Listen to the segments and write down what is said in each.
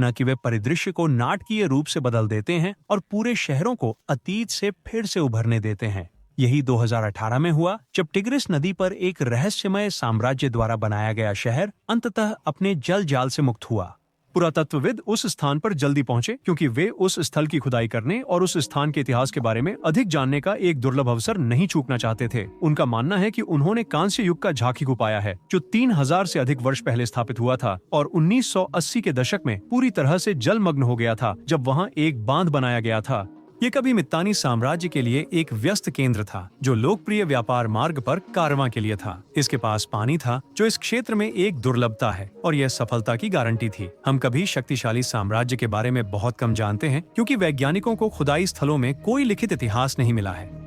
न कि वे परिदृश्य को नाटकीय रूप से बदल देते हैं और पूरे शहरों को अतीत से फिर से उभरने देते हैं। यही 2018 में हुआ, जब टिग्रिस नदी पर एक रहस्यमय साम्राज्य द्वारा बनाया गया शहर अंततः अपने जल जाल से मुक्त हुआ। पुरातत्वविद उस स्थान पर जल्दी पहुंचे क्योंकि वे उस स्थल की खुदाई करने और उस स्थान के इतिहास के बारे में अधिक जानने का एक दुर्लभ अवसर नहीं चूकना चाहते थे। उनका मानना है कि उन्होंने कांस्य युग का झाकीकू पाया है, जो 3000 से अधिक वर्ष पहले स्थापित हुआ था और 1980 के दशक में पूरी तरह से जलमग्न हो गया था, जब वहाँ एक बांध बनाया गया था। ये कभी मित्तानी साम्राज्य के लिए एक व्यस्त केंद्र था, जो लोकप्रिय व्यापार मार्ग पर कारवां के लिए था। इसके पास पानी था, जो इस क्षेत्र में एक दुर्लभता है और यह सफलता की गारंटी थी। हम कभी शक्तिशाली साम्राज्य के बारे में बहुत कम जानते हैं क्योंकि वैज्ञानिकों को खुदाई स्थलों में कोई लिखित इतिहास नहीं मिला है।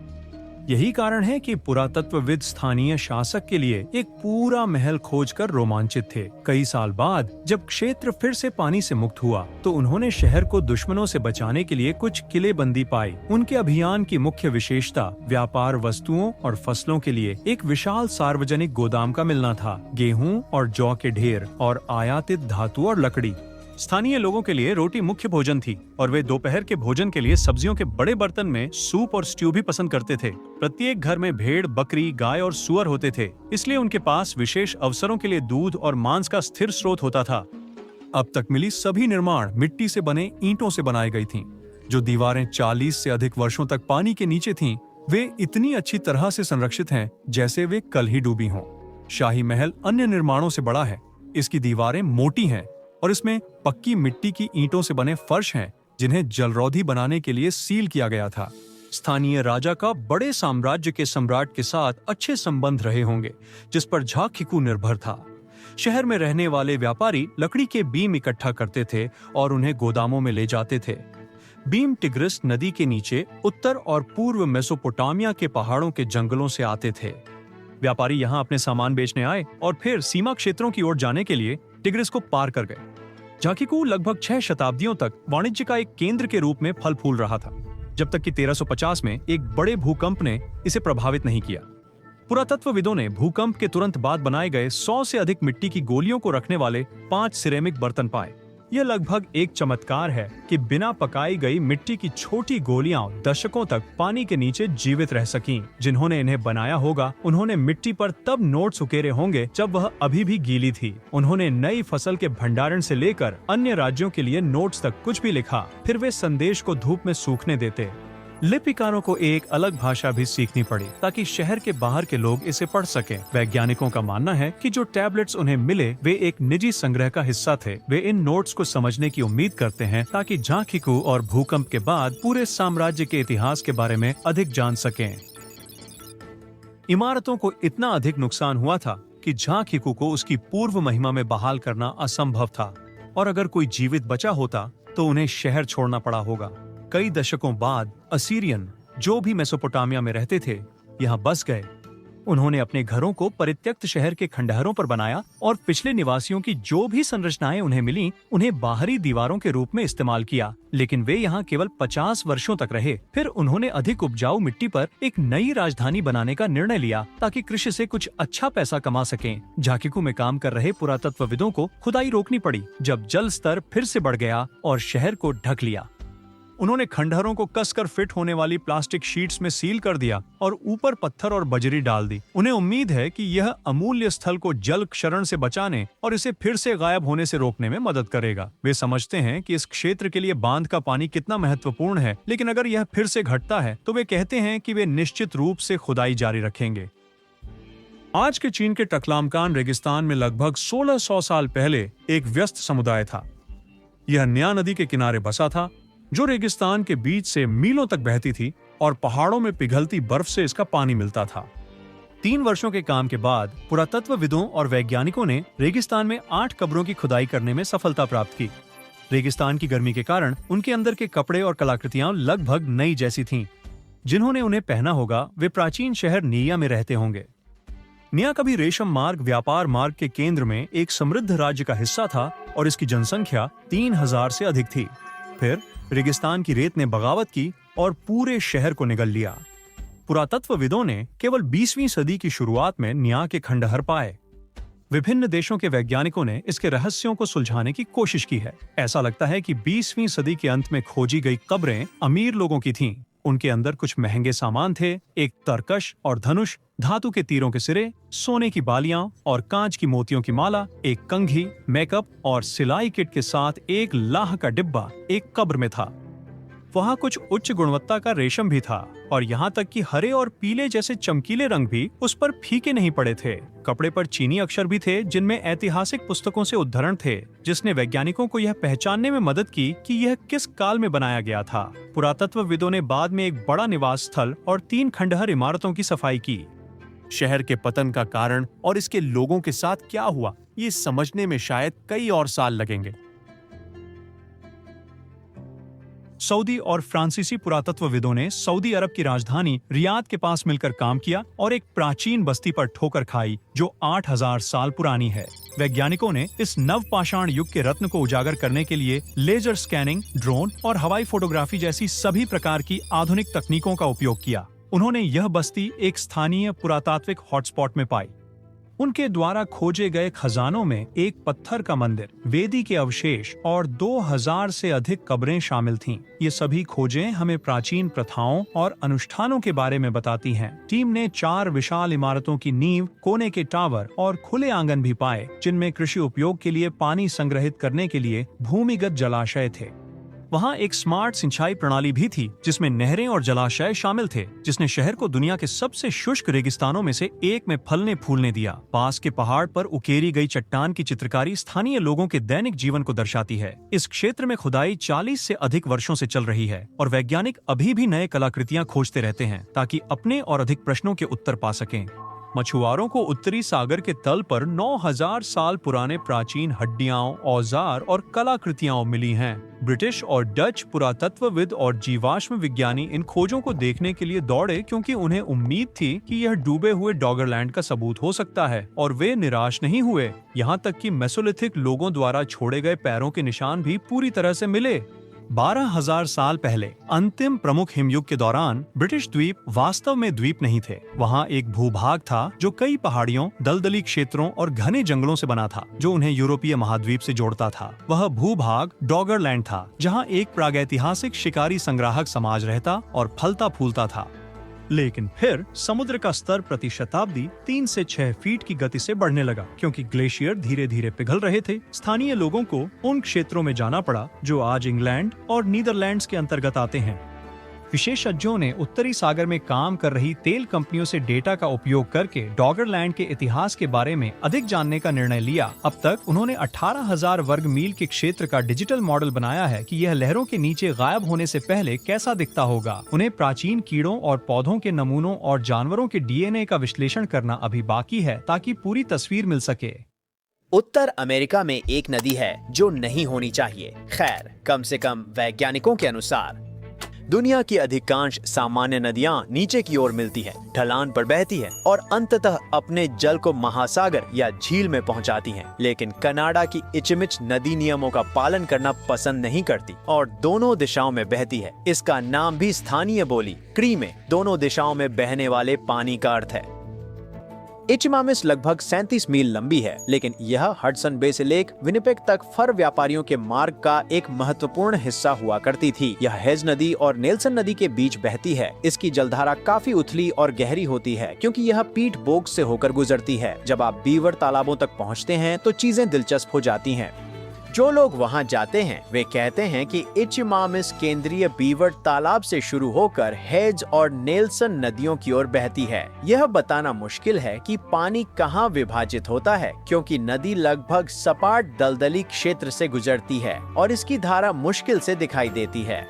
यही कारण है कि पुरातत्वविद स्थानीय शासक के लिए एक पूरा महल खोजकर रोमांचित थे। कई साल बाद जब क्षेत्र फिर से पानी से मुक्त हुआ, तो उन्होंने शहर को दुश्मनों से बचाने के लिए कुछ किलेबंदी पाई। उनके अभियान की मुख्य विशेषता व्यापार वस्तुओं और फसलों के लिए एक विशाल सार्वजनिक गोदाम का मिलना था। गेहूं और जौ के ढेर और आयातित धातु और लकड़ी। स्थानीय लोगों के लिए रोटी मुख्य भोजन थी और वे दोपहर के भोजन के लिए सब्जियों के बड़े बर्तन में सूप और स्ट्यू भी पसंद करते थे। प्रत्येक घर में भेड़, बकरी, गाय और सुअर होते थे, इसलिए उनके पास विशेष अवसरों के लिए दूध और मांस का स्थिर स्रोत होता था। अब तक मिली सभी निर्माण मिट्टी से बने ईंटों से बनाई गई थीं। जो दीवारें 40 से अधिक वर्षों तक पानी के नीचे थीं, वे इतनी अच्छी तरह से संरक्षित हैं जैसे वे कल ही डूबी हों। शाही महल अन्य निर्माणों से बड़ा है। इसकी दीवारें मोटी हैं और इसमें पक्की मिट्टी की ईंटों से बने फर्श हैं, जिन्हें जलरोधी बनाने के लिए सील किया गया था। स्थानीय राजा का बड़े साम्राज्य के सम्राट के साथ अच्छे संबंध रहे होंगे, जिस पर झाकीकू निर्भर था। शहर में रहने वाले व्यापारी लकड़ी के बीम इकट्ठा करते थे और उन्हें गोदामों में ले जाते थे। बीम टिग्रिस नदी के नीचे उत्तर और पूर्व मेसोपोटामिया के पहाड़ों के जंगलों से आते थे। व्यापारी यहाँ अपने सामान बेचने आए और फिर सीमा क्षेत्रों की ओर जाने के लिए टिग्रिस को पार कर गए। झाकीकू लगभग 6 शताब्दियों तक वाणिज्य का एक केंद्र के रूप में फल फूल रहा था, जब तक कि 1350 में एक बड़े भूकंप ने इसे प्रभावित नहीं किया। पुरातत्वविदों ने भूकंप के तुरंत बाद बनाए गए 100 से अधिक मिट्टी की गोलियों को रखने वाले 5 सिरेमिक बर्तन पाए। यह लगभग एक चमत्कार है कि बिना पकाई गई मिट्टी की छोटी गोलियां दशकों तक पानी के नीचे जीवित रह सकीं। जिन्होंने इन्हें बनाया होगा, उन्होंने मिट्टी पर तब नोट्स उकेरे होंगे जब वह अभी भी गीली थी। उन्होंने नई फसल के भंडारण से लेकर अन्य राज्यों के लिए नोट्स तक कुछ भी लिखा, फिर वे संदेश को धूप में सूखने देते। लिपिकारों को एक अलग भाषा भी सीखनी पड़ी ताकि शहर के बाहर के लोग इसे पढ़ सकें। वैज्ञानिकों का मानना है कि जो टैबलेट्स उन्हें मिले वे एक निजी संग्रह का हिस्सा थे। वे इन नोट्स को समझने की उम्मीद करते हैं ताकि झाकीकू और भूकंप के बाद पूरे साम्राज्य के इतिहास के बारे में अधिक जान सकें। इमारतों को इतना अधिक नुकसान हुआ था कि झाकीकू को उसकी पूर्व महिमा में बहाल करना असंभव था, और अगर कोई जीवित बचा होता तो उन्हें शहर छोड़ना पड़ा होगा। कई दशकों बाद असीरियन, जो भी मेसोपोटामिया में रहते थे, यहाँ बस गए। उन्होंने अपने घरों को परित्यक्त शहर के खंडहरों पर बनाया और पिछले निवासियों की जो भी संरचनाएं उन्हें मिलीं, उन्हें बाहरी दीवारों के रूप में इस्तेमाल किया। लेकिन वे यहाँ केवल 50 वर्षों तक रहे। फिर उन्होंने अधिक उपजाऊ मिट्टी पर एक नई राजधानी बनाने का निर्णय लिया ताकि कृषि से कुछ अच्छा पैसा कमा सकें। झाकीकू में काम कर रहे पुरातत्वविदों को खुदाई रोकनी पड़ी जब जल स्तर फिर से बढ़ गया और शहर को ढक लिया। उन्होंने खंडहरों को कसकर फिट होने वाली प्लास्टिक शीट्स में सील कर दिया और ऊपर पत्थर और बजरी डाल दी। उन्हें उम्मीद है कि यह अमूल्य स्थल को जल क्षरण से बचाने और इसे फिर से गायब होने से रोकने में मदद करेगा। वे समझते हैं कि इस क्षेत्र के लिए बांध का पानी कितना महत्वपूर्ण है, लेकिन अगर यह फिर से घटता है तो वे कहते हैं कि वे निश्चित रूप से खुदाई जारी रखेंगे। आज के चीन के टकलामकान रेगिस्तान में लगभग 1600 साल पहले एक व्यस्त समुदाय था। यह न्या नदी के किनारे बसा था, जो रेगिस्तान के बीच से मीलों तक बहती थी और पहाड़ों में पिघलती बर्फ से इसका पानी मिलता था। 3 वर्षों के काम के बाद पुरातत्वविदों और वैज्ञानिकों ने रेगिस्तान में 8 कब्रों की खुदाई करने में सफलता प्राप्त की। रेगिस्तान की गर्मी के कारण उनके अंदर के कपड़े और कलाकृतियां लगभग नई जैसी थीं। जिन्होंने उन्हें पहना होगा वे प्राचीन शहर निया में रहते होंगे। निया कभी रेशम मार्ग व्यापार मार्ग के केंद्र में एक समृद्ध राज्य का हिस्सा था और इसकी जनसंख्या 3000 से अधिक थी। फिर रेगिस्तान की रेत ने बगावत की और पूरे शहर को निगल लिया। पुरातत्वविदों ने केवल 20वीं सदी की शुरुआत में निया के खंडहर पाए। विभिन्न देशों के वैज्ञानिकों ने इसके रहस्यों को सुलझाने की कोशिश की है। ऐसा लगता है कि 20वीं सदी के अंत में खोजी गई कब्रें अमीर लोगों की थीं। उनके अंदर कुछ महंगे सामान थे, एक तरकश और धनुष, धातु के तीरों के सिरे, सोने की बालियां और कांच की मोतियों की माला, एक कंघी, मेकअप और सिलाई किट के साथ एक लाह का डिब्बा एक कब्र में था। वहाँ कुछ उच्च गुणवत्ता का रेशम भी था और यहाँ तक कि हरे और पीले जैसे चमकीले रंग भी उस पर फीके नहीं पड़े थे। कपड़े पर चीनी अक्षर भी थे जिनमें ऐतिहासिक पुस्तकों से उद्धरण थे, जिसने वैज्ञानिकों को यह पहचानने में मदद की कि यह किस काल में बनाया गया था। पुरातत्वविदों ने बाद में एक बड़ा निवास स्थल और 3 खंडहर इमारतों की सफाई की। शहर के पतन का कारण और इसके लोगों के साथ क्या हुआ, ये समझने में शायद कई और साल लगेंगे। सऊदी और फ्रांसीसी पुरातत्वविदों ने सऊदी अरब की राजधानी रियाद के पास मिलकर काम किया और एक प्राचीन बस्ती पर ठोकर खाई जो 8000 साल पुरानी है। वैज्ञानिकों ने इस नवपाषाण युग के रत्न को उजागर करने के लिए लेजर स्कैनिंग, ड्रोन और हवाई फोटोग्राफी जैसी सभी प्रकार की आधुनिक तकनीकों का उपयोग किया। उन्होंने यह बस्ती एक स्थानीय पुरातात्विक हॉटस्पॉट में पाई। उनके द्वारा खोजे गए खजानों में एक पत्थर का मंदिर, वेदी के अवशेष और 2000 से अधिक कब्रें शामिल थीं। ये सभी खोजें हमें प्राचीन प्रथाओं और अनुष्ठानों के बारे में बताती हैं। टीम ने 4 विशाल इमारतों की नींव, कोने के टावर और खुले आंगन भी पाए, जिनमें कृषि उपयोग के लिए पानी संग्रहित करने के लिए भूमिगत जलाशय थे। वहाँ एक स्मार्ट सिंचाई प्रणाली भी थी जिसमें नहरें और जलाशय शामिल थे, जिसने शहर को दुनिया के सबसे शुष्क रेगिस्तानों में से एक में फलने फूलने दिया। पास के पहाड़ पर उकेरी गई चट्टान की चित्रकारी स्थानीय लोगों के दैनिक जीवन को दर्शाती है। इस क्षेत्र में खुदाई 40 से अधिक वर्षों से चल रही है और वैज्ञानिक अभी भी नए कलाकृतियां खोजते रहते हैं ताकि अपने और अधिक प्रश्नों के उत्तर पा सकें। मछुआरों को उत्तरी सागर के तल पर 9000 साल पुराने प्राचीन हड्डियां, औजार और कलाकृतियां मिली हैं। ब्रिटिश और डच पुरातत्वविद और जीवाश्म विज्ञानी इन खोजों को देखने के लिए दौड़े क्योंकि उन्हें उम्मीद थी कि यह डूबे हुए डॉगरलैंड का सबूत हो सकता है, और वे निराश नहीं हुए। यहाँ तक कि मेसोलिथिक लोगों द्वारा छोड़े गए पैरों के निशान भी पूरी तरह से मिले। 12,000 साल पहले अंतिम प्रमुख हिमयुग के दौरान ब्रिटिश द्वीप वास्तव में द्वीप नहीं थे। वहाँ एक भूभाग था जो कई पहाड़ियों, दलदली क्षेत्रों और घने जंगलों से बना था, जो उन्हें यूरोपीय महाद्वीप से जोड़ता था। वह भूभाग डॉगरलैंड था, जहाँ एक प्रागैतिहासिक शिकारी संग्राहक समाज रहता और फलता फूलता था। लेकिन फिर समुद्र का स्तर प्रति शताब्दी 3 से 6 फीट की गति से बढ़ने लगा क्योंकि ग्लेशियर धीरे धीरे पिघल रहे थे। स्थानीय लोगों को उन क्षेत्रों में जाना पड़ा जो आज इंग्लैंड और नीदरलैंड्स के अंतर्गत आते हैं। विशेषज्ञों ने उत्तरी सागर में काम कर रही तेल कंपनियों से डेटा का उपयोग करके डॉगरलैंड के इतिहास के बारे में अधिक जानने का निर्णय लिया। अब तक उन्होंने 18,000 वर्ग मील के क्षेत्र का डिजिटल मॉडल बनाया है कि यह लहरों के नीचे गायब होने से पहले कैसा दिखता होगा। उन्हें प्राचीन कीड़ों और पौधों के नमूनों और जानवरों के डीएनए का विश्लेषण करना अभी बाकी है ताकि पूरी तस्वीर मिल सके। उत्तर अमेरिका में एक नदी है जो नहीं होनी चाहिए। खैर, कम से कम वैज्ञानिकों के अनुसार दुनिया की अधिकांश सामान्य नदियां नीचे की ओर मिलती है, ढलान पर बहती है और अंततः अपने जल को महासागर या झील में पहुंचाती हैं। लेकिन कनाडा की इचमिच नदी नियमों का पालन करना पसंद नहीं करती और दोनों दिशाओं में बहती है। इसका नाम भी स्थानीय बोली क्री में दोनों दिशाओं में बहने वाले पानी का अर्थ है। इचमामिस लगभग 37 मील लंबी है, लेकिन यह हडसन बे से लेक विनिपेग तक फर व्यापारियों के मार्ग का एक महत्वपूर्ण हिस्सा हुआ करती थी। यह हेज नदी और नेल्सन नदी के बीच बहती है। इसकी जलधारा काफी उथली और गहरी होती है क्योंकि यह पीट बोग से होकर गुजरती है। जब आप बीवर तालाबों तक पहुँचते हैं तो चीजें दिलचस्प हो जाती हैं। जो लोग वहां जाते हैं वे कहते हैं कि इचमामिस केंद्रीय बीवर तालाब से शुरू होकर हेज और नेल्सन नदियों की ओर बहती है। यह बताना मुश्किल है कि पानी कहां विभाजित होता है क्योंकि नदी लगभग सपाट दलदली क्षेत्र से गुजरती है और इसकी धारा मुश्किल से दिखाई देती है।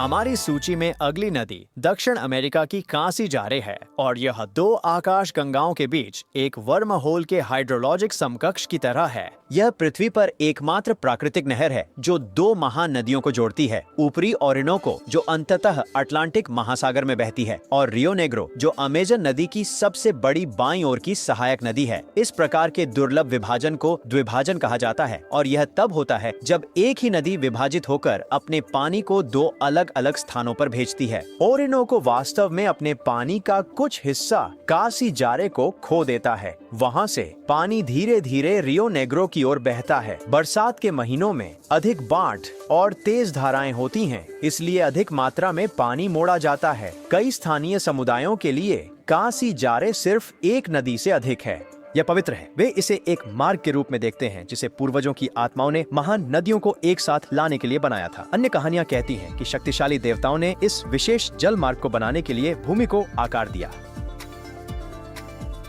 हमारी सूची में अगली नदी दक्षिण अमेरिका की कांसी जारे है और यह 2 आकाश गंगाओं के बीच एक वर्म होल के हाइड्रोलॉजिक समकक्ष की तरह है। यह पृथ्वी पर एकमात्र प्राकृतिक नहर है जो दो महान नदियों को जोड़ती है, ऊपरी ओरिनोको जो अंततः अटलांटिक महासागर में बहती है और रियो नेग्रो जो अमेजन नदी की सबसे बड़ी बाईं ओर की सहायक नदी है। इस प्रकार के दुर्लभ विभाजन को द्विभाजन कहा जाता है और यह तब होता है जब एक ही नदी विभाजित होकर अपने पानी को दो अलग अलग स्थानों पर भेजती है। ओरिनोको वास्तव में अपने पानी का कुछ हिस्सा कासी जारे को खो देता है। वहाँ से पानी धीरे धीरे रियो नेग्रो की ओर बहता है। बरसात के महीनों में अधिक बाढ़ और तेज धाराएं होती हैं, इसलिए अधिक मात्रा में पानी मोड़ा जाता है। कई स्थानीय समुदायों के लिए कासी जारे सिर्फ एक नदी से अधिक है। यह पवित्र है। वे इसे एक मार्ग के रूप में देखते हैं जिसे पूर्वजों की आत्माओं ने महान नदियों को एक साथ लाने के लिए बनाया था। अन्य कहानियां कहती हैं कि शक्तिशाली देवताओं ने इस विशेष जल मार्ग को बनाने के लिए भूमि को आकार दिया।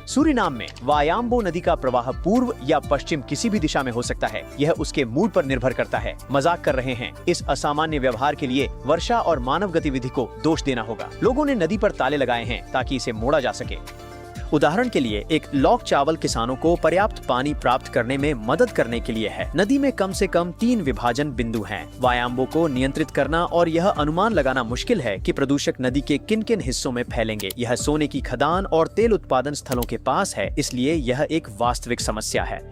सूरीनाम में वायाम्बो नदी का प्रवाह पूर्व या पश्चिम किसी भी दिशा में हो सकता है। यह उसके मूड पर निर्भर करता है। मजाक कर रहे हैं। इस असामान्य व्यवहार के लिए वर्षा और मानव गतिविधि को दोष देना होगा। लोगों ने नदी पर ताले लगाए हैं ताकि इसे मोड़ा जा सके। उदाहरण के लिए एक लॉक चावल किसानों को पर्याप्त पानी प्राप्त करने में मदद करने के लिए है। नदी में कम से कम 3 विभाजन बिंदु हैं। वायाम्बो को नियंत्रित करना और यह अनुमान लगाना मुश्किल है कि प्रदूषक नदी के किन किन हिस्सों में फैलेंगे। यह सोने की खदान और तेल उत्पादन स्थलों के पास है, इसलिए यह एक वास्तविक समस्या है।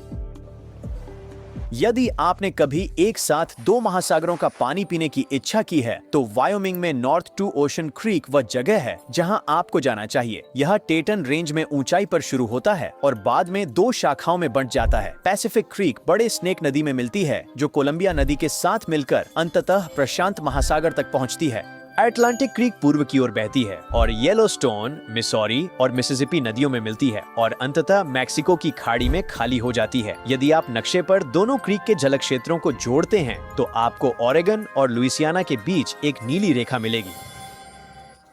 यदि आपने कभी एक साथ 2 महासागरों का पानी पीने की इच्छा की है तो वायोमिंग में नॉर्थ टू ओशन क्रीक वह जगह है जहां आपको जाना चाहिए। यह टेटन रेंज में ऊंचाई पर शुरू होता है और बाद में 2 शाखाओं में बंट जाता है। पैसिफिक क्रीक बड़े स्नेक नदी में मिलती है जो कोलंबिया नदी के साथ मिलकर अंततः प्रशांत महासागर तक पहुंचती है। अटलांटिक क्रीक पूर्व की ओर बहती है और येलोस्टोन, मिसौरी और मिसिसिपी नदियों में मिलती है और अंततः मैक्सिको की खाड़ी में खाली हो जाती है। यदि आप नक्शे पर दोनों क्रीक के जल क्षेत्रों को जोड़ते हैं तो आपको ओरेगन और लुइसियाना के बीच एक नीली रेखा मिलेगी।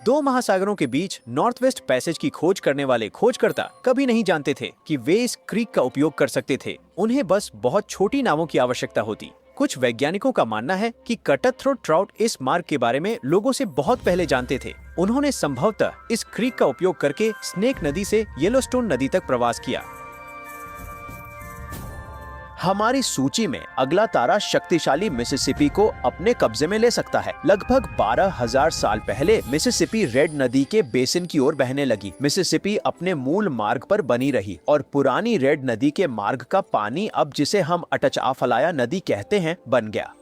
2 महासागरों के बीच नॉर्थ वेस्ट पैसेज की खोज करने वाले खोजकर्ता कभी नहीं जानते थे कि वे इस क्रीक का उपयोग कर सकते थे। उन्हें बस बहुत छोटी नावों की आवश्यकता होती। कुछ वैज्ञानिकों का मानना है कि कटक थ्रोट ट्राउट इस मार्ग के बारे में लोगों से बहुत पहले जानते थे। उन्होंने संभवतः इस क्रीक का उपयोग करके स्नेक नदी से येलोस्टोन नदी तक प्रवास किया। हमारी सूची में अगला तारा शक्तिशाली मिसिसिपी को अपने कब्जे में ले सकता है। लगभग 12,000 साल पहले मिसिसिपी रेड नदी के बेसिन की ओर बहने लगी। मिसिसिपी अपने मूल मार्ग पर बनी रही और पुरानी रेड नदी के मार्ग का पानी अब जिसे हम अटचाफलाया नदी कहते हैं बन गया।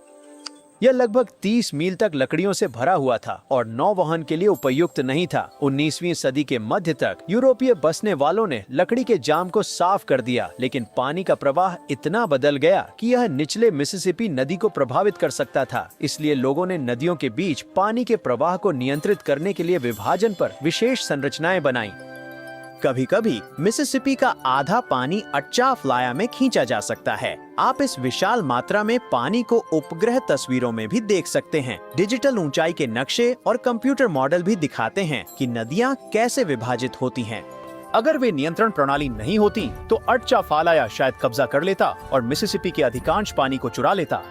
यह लगभग 30 मील तक लकड़ियों से भरा हुआ था और नौवहन के लिए उपयुक्त नहीं था। 19वीं सदी के मध्य तक यूरोपीय बसने वालों ने लकड़ी के जाम को साफ कर दिया, लेकिन पानी का प्रवाह इतना बदल गया कि यह निचले मिसिसिपी नदी को प्रभावित कर सकता था। इसलिए लोगों ने नदियों के बीच पानी के प्रवाह को नियंत्रित करने के लिए विभाजन पर विशेष संरचनाएं बनाई। कभी कभी मिसिसिपी का आधा पानी अटचाफलाया में खींचा जा सकता है। आप इस विशाल मात्रा में पानी को उपग्रह तस्वीरों में भी देख सकते हैं। डिजिटल ऊंचाई के नक्शे और कंप्यूटर मॉडल भी दिखाते हैं कि नदियां कैसे विभाजित होती हैं। अगर वे नियंत्रण प्रणाली नहीं होती तो अटचाफलाया शायद कब्जा कर लेता और मिसिसिपी के अधिकांश पानी को चुरा लेता।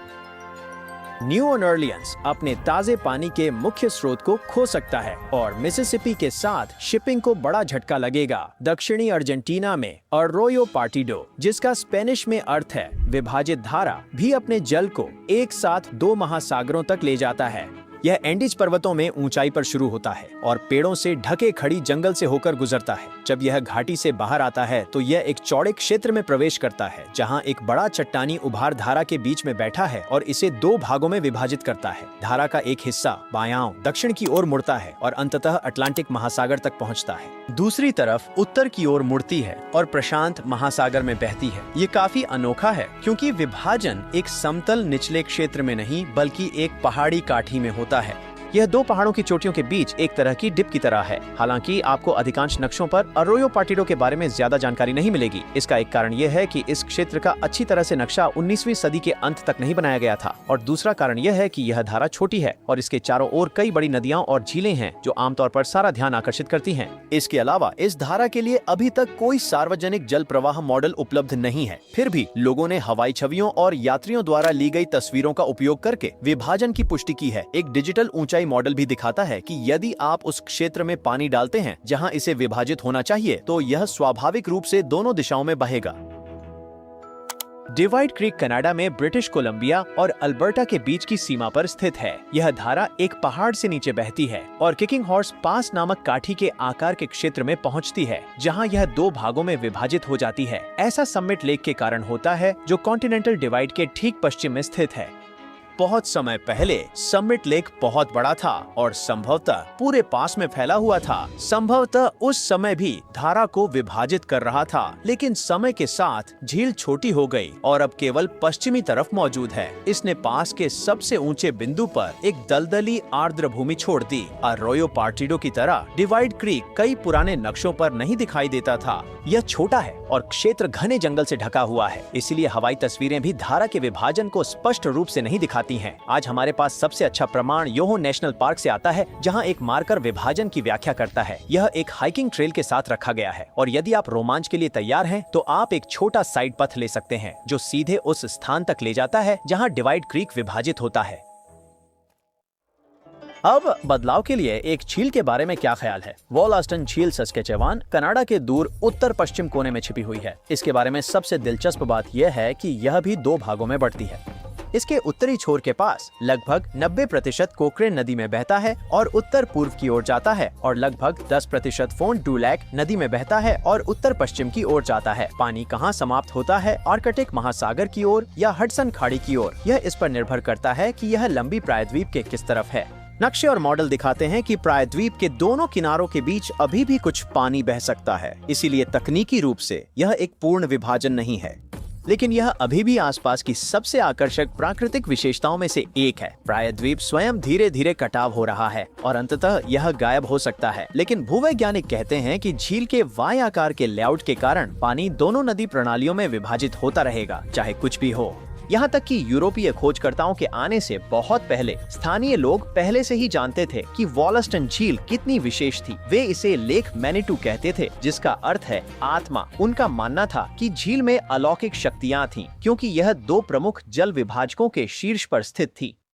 न्यू ऑर्लियंस अपने ताजे पानी के मुख्य स्रोत को खो सकता है और मिसिसिपी के साथ शिपिंग को बड़ा झटका लगेगा। दक्षिणी अर्जेंटीना में अरोयो पार्टिडो, जिसका स्पेनिश में अर्थ है विभाजित धारा, भी अपने जल को एक साथ 2 महासागरों तक ले जाता है। यह एंडीज पर्वतों में ऊंचाई पर शुरू होता है और पेड़ों से ढके खड़ी जंगल से होकर गुजरता है। जब यह घाटी से बाहर आता है तो यह एक चौड़े क्षेत्र में प्रवेश करता है जहां एक बड़ा चट्टानी उभार धारा के बीच में बैठा है और इसे 2 भागों में विभाजित करता है। धारा का एक हिस्सा बायां दक्षिण की ओर मुड़ता है और अंततः अटलांटिक महासागर तक पहुंचता है। दूसरी तरफ उत्तर की ओर मुड़ती है और प्रशांत महासागर में बहती है। ये काफी अनोखा है क्योंकि विभाजन एक समतल निचले क्षेत्र में नहीं बल्कि एक पहाड़ी काठी में होता है। यह 2 पहाड़ों की चोटियों के बीच एक तरह की डिप की तरह है। हालांकि आपको अधिकांश नक्शों पर अरोयो पार्टिडो के बारे में ज्यादा जानकारी नहीं मिलेगी। इसका एक कारण यह है कि इस क्षेत्र का अच्छी तरह से नक्शा 19वीं सदी के अंत तक नहीं बनाया गया था और दूसरा कारण यह है कि यह धारा छोटी है और इसके चारों ओर कई बड़ी नदियां और झीलें हैं जो आमतौर पर सारा ध्यान आकर्षित करती हैं। इसके अलावा इस धारा के लिए अभी तक कोई सार्वजनिक जल प्रवाह मॉडल उपलब्ध नहीं है। फिर भी लोगों ने हवाई छवियों और यात्रियों द्वारा ली गई तस्वीरों का उपयोग करके विभाजन की पुष्टि की है। एक डिजिटल ऊंचाई मॉडल भी दिखाता है कि यदि आप उस क्षेत्र में पानी डालते हैं जहां इसे विभाजित होना चाहिए तो यह स्वाभाविक रूप से दोनों दिशाओं में बहेगा। डिवाइड क्रीक कनाडा में ब्रिटिश कोलंबिया और अल्बर्टा के बीच की सीमा पर स्थित है। यह धारा एक पहाड़ से नीचे बहती है और किकिंग हॉर्स पास नामक काठी के आकार के क्षेत्र में पहुंचती है, जहां यह दो भागों में विभाजित हो जाती है। ऐसा समिट लेक के कारण होता है, जो कॉन्टिनेंटल डिवाइड के ठीक पश्चिम में स्थित है। बहुत समय पहले समिट लेक बहुत बड़ा था और संभवतः पूरे पास में फैला हुआ था। संभवतः उस समय भी धारा को विभाजित कर रहा था, लेकिन समय के साथ झील छोटी हो गई और अब केवल पश्चिमी तरफ मौजूद है। इसने पास के सबसे ऊंचे बिंदु पर एक दलदली आर्द्र भूमि छोड़ दी। अरोयो पार्टिडो की तरह डिवाइड क्रीक कई पुराने नक्शों पर नहीं दिखाई देता था। यह छोटा है और क्षेत्र घने जंगल से ढका हुआ है, इसलिए हवाई तस्वीरें भी धारा के विभाजन को स्पष्ट रूप से नहीं दिखाती हैं। आज हमारे पास सबसे अच्छा प्रमाण योहो नेशनल पार्क से आता है, जहां एक मार्कर विभाजन की व्याख्या करता है। यह एक हाइकिंग ट्रेल के साथ रखा गया है और यदि आप रोमांच के लिए तैयार हैं, तो आप एक छोटा साइड पथ ले सकते हैं जो सीधे उस स्थान तक ले जाता है जहां डिवाइड क्रीक विभाजित होता है। अब बदलाव के लिए एक झील के बारे में क्या ख्याल है? वॉलास्टन झील सस्केचेवान कनाडा के दूर उत्तर पश्चिम कोने में छिपी हुई है। इसके बारे में सबसे दिलचस्प बात यह है कि यह भी दो भागों में बढ़ती है। इसके उत्तरी छोर के पास लगभग 90% कोक्रेन नदी में बहता है और उत्तर पूर्व की ओर जाता है, और लगभग 10% फोन डू लेक नदी में बहता है और उत्तर पश्चिम की ओर जाता है। पानी कहाँ समाप्त होता है, आर्कटिक महासागर की ओर या हडसन खाड़ी की ओर, यह इस पर निर्भर करता है कि यह लंबी प्रायद्वीप के किस तरफ है। नक्शे और मॉडल दिखाते हैं कि प्रायद्वीप के दोनों किनारों के बीच अभी भी कुछ पानी बह सकता है, इसीलिए तकनीकी रूप से यह एक पूर्ण विभाजन नहीं है, लेकिन यह अभी भी आसपास की सबसे आकर्षक प्राकृतिक विशेषताओं में से एक है। प्रायद्वीप स्वयं धीरे धीरे कटाव हो रहा है और अंततः यह गायब हो सकता है, लेकिन भूवैज्ञानिक कहते हैं कि झील के वाय आकार के लेआउट के कारण पानी दोनों नदी प्रणालियों में विभाजित होता रहेगा, चाहे कुछ भी हो। यहाँ तक कि यूरोपीय खोजकर्ताओं के आने से बहुत पहले स्थानीय लोग पहले से ही जानते थे कि वॉलास्टन झील कितनी विशेष थी। वे इसे लेक मैनिटू कहते थे, जिसका अर्थ है आत्मा। उनका मानना था कि झील में अलौकिक शक्तियाँ थीं, क्योंकि यह दो प्रमुख जल विभाजकों के शीर्ष पर स्थित थी।